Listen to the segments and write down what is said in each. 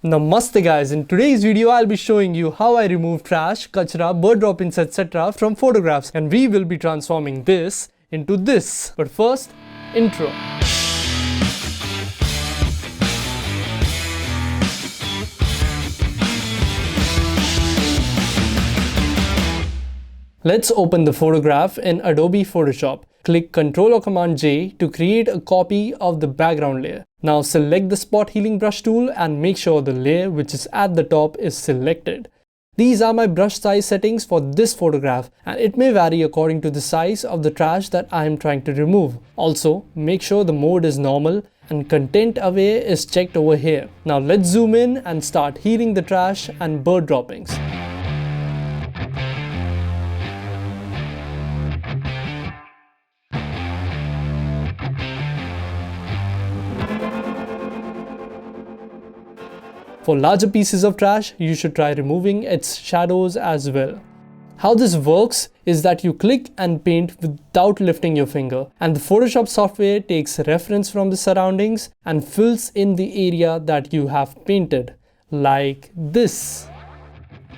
Namaste guys, in today's video I'll be showing you how I remove trash, kachra, bird droppings etc. from photographs, and we will be transforming this into this. But first, intro. Let's open the photograph in Adobe Photoshop. Click Ctrl or Command J to create a copy of the background layer. Now select the spot healing brush tool and make sure the layer which is at the top is selected. These are my brush size settings for this photograph, and it may vary according to the size of the trash that I am trying to remove. Also, make sure the mode is normal and content aware is checked over here. Now let's zoom in and start healing the trash and bird droppings. For larger pieces of trash, you should try removing its shadows as well. How this works is that you click and paint without lifting your finger, and the Photoshop software takes reference from the surroundings and fills in the area that you have painted, like this,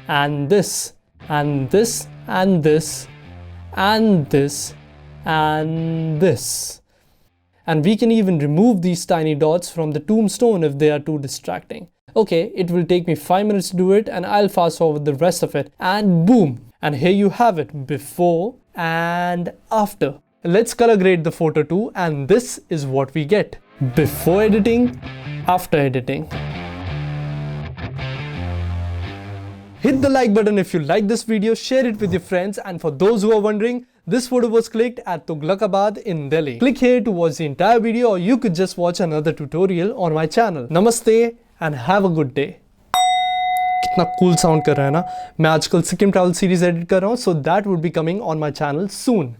and this, and this, and this, and this, and this. And we can even remove these tiny dots from the tombstone if they are too distracting. Okay, it will take me 5 minutes to do it, and I'll fast forward the rest of it, and boom! And here you have it, before and after. Let's color grade the photo too, and this is what we get. Before editing, after editing. Hit the like button if you like this video, share it with your friends, and for those who are wondering, this photo was clicked at Tughlakabad in Delhi. Click here to watch the entire video, or you could just watch another tutorial on my channel. Namaste and have a good day. कितना cool sound कर रहा है ना? मैं आजकल Sikkim travel series edit कर रहा हूँ, so that would be coming on my channel soon.